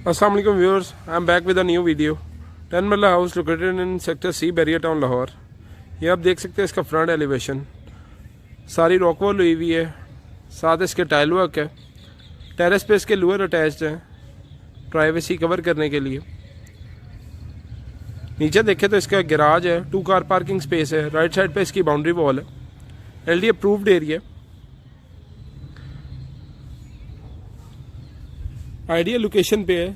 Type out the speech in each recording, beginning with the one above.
Assalamu alaikum viewers, I'm back with a new video. 10 marla house located in sector C Bahria town Lahore. ये आप देख सकते हैं इसका फ्रंट एलिवेशन, सारी रॉक वॉल हुई हुई है, साथ इसके टाइल वर्क है, टेरेस पे इसके लोअर अटैच्ड है प्राइवेसी कवर करने के लिए। नीचे देखें तो इसका गैराज है, 2 कार पार्किंग स्पेस है, राइट साइड पे इसकी बाउंड्री वॉल है, LD approved area. Ideal location पे है,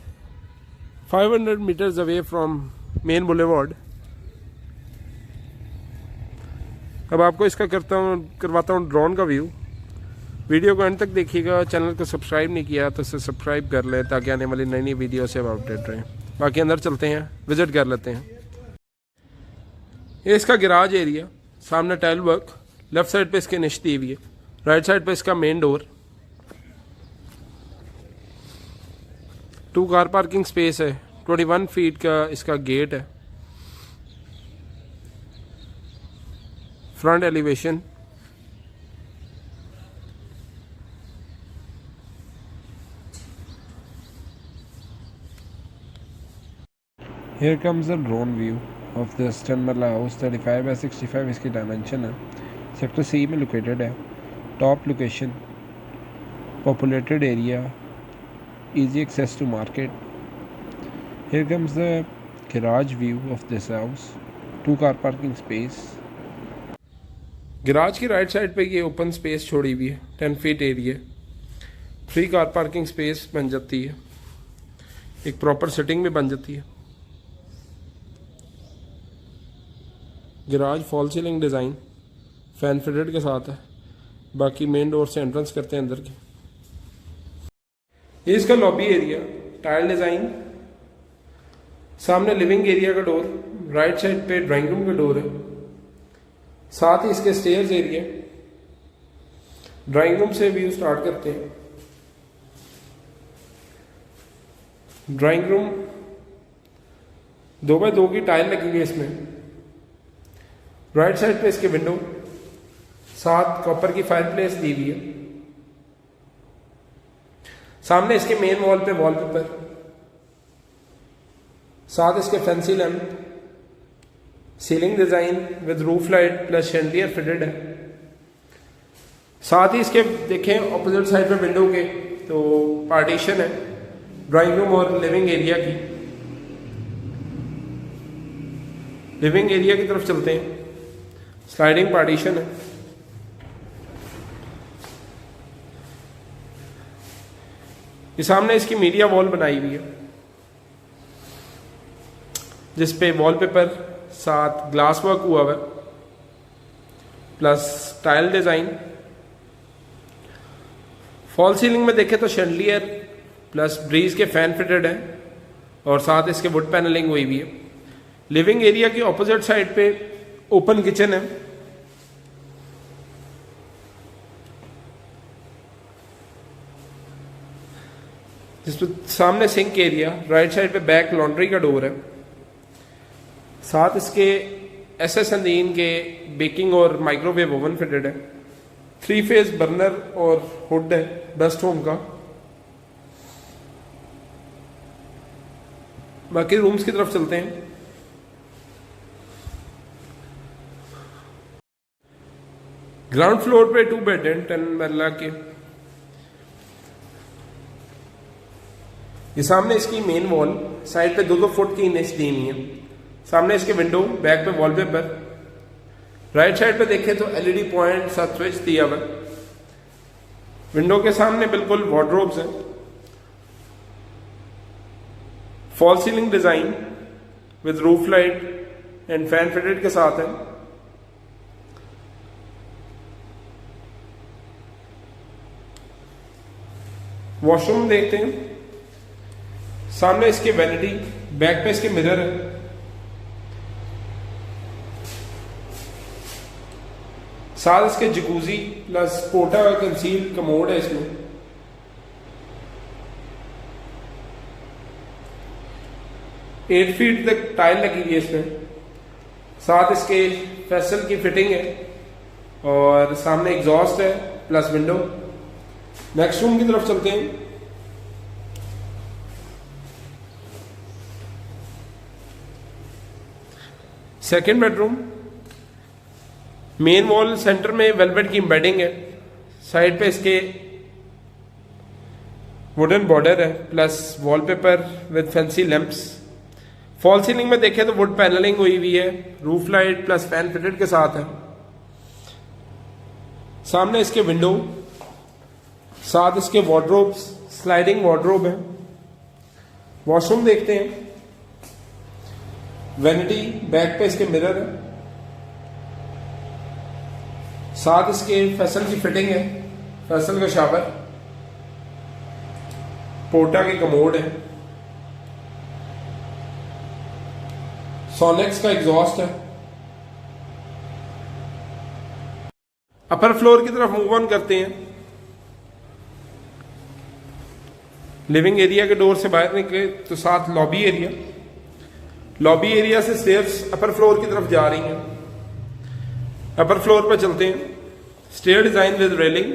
500 metres away from main boulevard. अब आपको इसका करवाता हूँ ड्रोन का व्यू। वीडियो को एंड तक देखिएगा। चैनल को सब्सक्राइब नहीं किया तो इसे सब्सक्राइब कर लें ताकि आने वाली नई नई वीडियो से आप अपडेट रहें। बाकी अंदर चलते हैं, विजिट कर लेते हैं। ये इसका गैराज एरिया, सामने टाइल वर्क, लेफ्ट साइड पे इसके निश दी हुई है, राइट साइड पे इसका main door, 2 car parking space है, 21 फीट का इसका गेट है। Front elevation, here comes the drone view of this 10 marla house. 35 by 65 इसकी डायमेंशन है, सेक्टर सी में लोकेटेड है। Top location, populated area, easy access to market. Here comes the garage view of this house, 2 car parking space. Garage की right side पे ये open space छोड़ी हुई है, 10 feet area, 3 car parking space बन जाती है, एक प्रॉपर सेटिंग में बन जाती है। Garage fall ceiling design fan fitted के साथ है। बाकी मेन डोर से एंट्रेंस करते हैं अंदर की। ये इसका लॉबी एरिया, टाइल डिज़ाइन, सामने लिविंग एरिया का डोर, राइट साइड पे ड्राइंग रूम का डोर है, साथ ही इसके स्टेयर्स एरिया। ड्राइंग रूम से व्यू स्टार्ट करते हैं। ड्राइंग रूम 2 बाय 2 की टाइल लगी हुई है इसमें। राइट साइड पे इसके विंडो, साथ कॉपर की फायर प्लेस दी हुई है। सामने इसके मेन वॉल पे वॉलपेपर, साथ इसके fancy lamp, ceiling design with roof light plus chandelier fitted है। साथ ही इसके देखें ऑपोजिट साइड पे विंडो के तो पार्टीशन है ड्राइंग रूम और लिविंग एरिया की। लिविंग एरिया की तरफ चलते हैं। स्लाइडिंग पार्टीशन है। ये सामने इसकी मीडिया वॉल बनाई हुई है जिसपे वॉलपेपर साथ ग्लास वर्क हुआ हुआ plus tile design. Fall ceiling में देखें तो शैंडिलियर प्लस ब्रीज के फैन फिटेड है और साथ इसके वुड पैनलिंग हुई हुई है। लिविंग एरिया की ऑपोजिट साइड पे ओपन किचन है। जिसपे सामने सिंक एरिया, राइट साइड पे बैक लॉन्ड्री का डोर है, साथ इसके SS अंदीन के बेकिंग और माइक्रोवेव ओवन फिटेड है। 3 फेज बर्नर और हुड है डस्ट होम का। बाकी रूम्स की तरफ चलते हैं। ग्राउंड फ्लोर पे 2 बेड हैं 10 मरला के। ये सामने इसकी मेन वॉल, साइड पे 2-2 फुट की निच दी हुई है। सामने इसके विंडो, बैक पे वॉलपेपर, राइट साइड पे देखें तो LED पॉइंट साथ स्विच दिया हुआ। विंडो के सामने बिल्कुल वार्डरोब्स हैं। Fall ceiling design with roof light and fan fitted के साथ है। वॉशरूम देखते हैं। सामने इसके वैनिटी, बैक पे इसके मिरर है। साथ इसके जकूजी प्लस पोटा कंसील कमोड है इसमें। एट फीट तक टाइल लगी हुई है इसमें। साथ इसके फेसल की फिटिंग है और सामने एग्जॉस्ट है प्लस विंडो। नेक्स्ट रूम की तरफ चलते हैं। Second bedroom, main wall centre में वेलवेट की एम्बेडिंग है, साइड पे इसके वुडन बॉर्डर है plus wallpaper with fancy lamps. Fall ceiling में देखें तो वुड पैनलिंग हुई हुई है, roof light plus fan fitted के साथ है। सामने इसके विंडो, साथ इसके वार्डरोब, स्लाइडिंग वार्डरोब है। वॉशरूम देखते हैं, वैनिटी, बैक पे इसके मिरर है, साथ इसके फैसल की फिटिंग है, फैसल का शावर, पोर्टा की कमोड है, सोनेक्स का एग्जॉस्ट है। अपर फ्लोर की तरफ मूव ऑन करते हैं। लिविंग एरिया के डोर से बाहर निकले तो साथ लॉबी एरिया, लॉबी एरिया से स्टेयर्स अपर फ्लोर की तरफ जा रही हैं। अपर फ्लोर पर चलते हैं। Stair design with railing,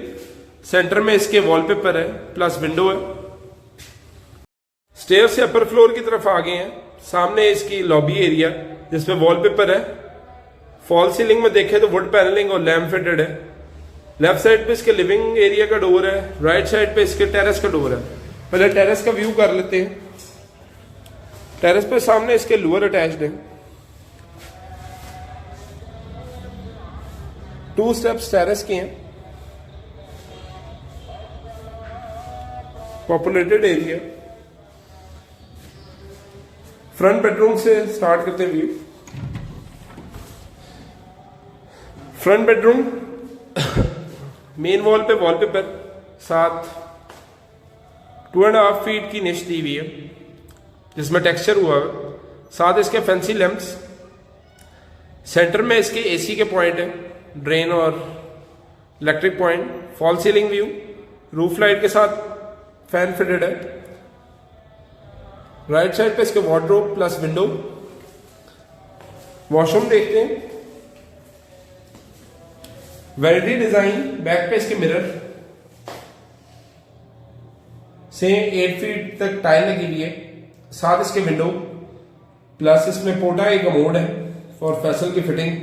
centre में इसके वॉलपेपर है प्लस विंडो है। स्टेयर से अपर फ्लोर की तरफ आ गए हैं। सामने इसकी लॉबी एरिया जिसमें वॉलपेपर है। फॉल सीलिंग में देखें तो वुड पैनलिंग और लैम्प फिटेड है। लेफ्ट साइड पे इसके लिविंग एरिया का डोर है, राइट साइड पे इसके टेरेस का डोर है। पहले टेरेस का व्यू कर लेते हैं। टेरेस पे सामने इसके लोअर अटैच्ड है। 2 स्टेप्स टेरेस के हैं। Populated area. फ्रंट बेडरूम से स्टार्ट करते हैं view. Front bedroom, main wall पे वॉलपेपर, साथ 2.5 फीट की निश दी हुई है जिसमें टेक्सचर हुआ है। साथ इसके फैंसी लैंप्स, सेंटर में इसके एसी के पॉइंट है, ड्रेन और electric point. Fall ceiling view, roof light के साथ फैन फिटेड है। राइट साइड पे इसके वार्डरोब प्लस विंडो। वॉशरूम देखते हैं। वैनिटी डिजाइन, बैक पे इसके मिरर से 8 फीट तक टाइल लगी हुई है। साथ इसके विंडो प्लस इसमें पोटा एक कमोड है फॉर फैसल की फिटिंग।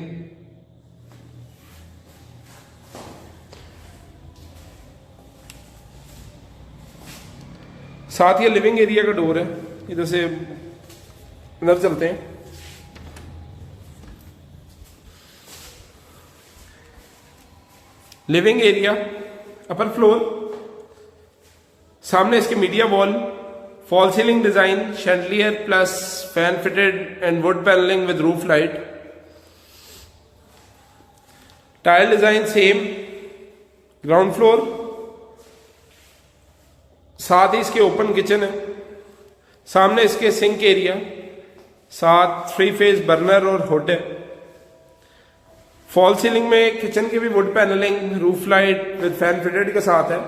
साथ ये लिविंग एरिया का डोर है। इधर से अंदर चलते हैं। लिविंग एरिया, अपर फ्लोर, सामने इसके media wall, fall ceiling design, chandelier plus fan fitted and wood panelling with roof light. Tile design same. Ground floor, साथ ही इसके ओपन किचन है। सामने इसके सिंक एरिया, साथ 3 फेज बर्नर और हुड है। फॉल सीलिंग में किचन की भी wood panelling, roof light with fan fitted के साथ है।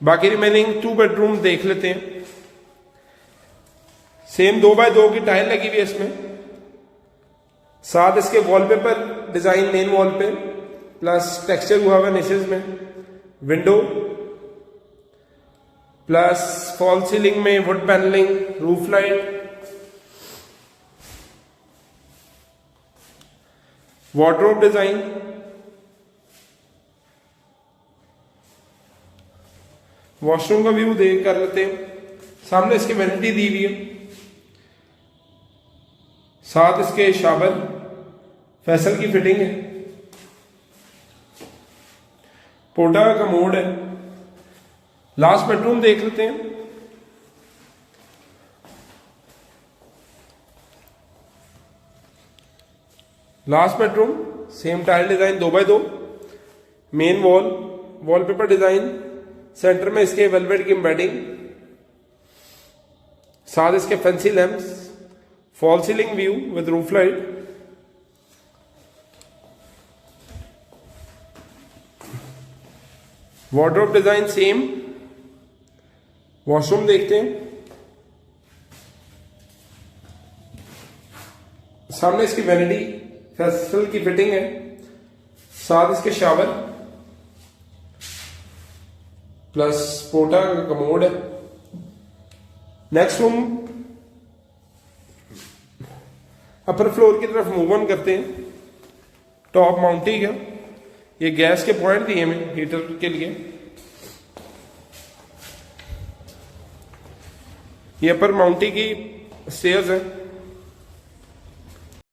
बाकी रिमेनिंग 2 बेडरूम देख लेते हैं। सेम 2x2 की टाइल लगी हुई है इसमें। साथ इसके वॉलपेपर डिजाइन मेन वॉल पे प्लस टेक्सचर हुआ हुआ निशेज में। विंडो प्लस फॉल सीलिंग में wood panelling, roof light. Wardrobe design, washroom का व्यू देख कर लेते हैं। सामने इसके वैनिटी दी हुई है, साथ इसके शावर, फैसल की फिटिंग है, पोटा का कमोड है। लास्ट बेडरूम देख लेते हैं। Last bedroom same tile design 2x2, main wall, wallpaper design, centre में इसके वेलवेट की एम्बेडिंग, साथ इसके fancy lamps, fall ceiling view with roof light. Wardrobe design same. Washroom देखते हैं। सामने इसकी वैनिटी, फैसल की फिटिंग है, साथ इसके शावर प्लस पोटा का कमोड है। नेक्स्ट रूम अपर फ्लोर की तरफ मूव ऑन करते हैं। टॉप माउंटिंग है, ये गैस के पॉइंट दिए हमें हीटर के लिए। ये अपर माउंटिंग की स्टेयर्स है।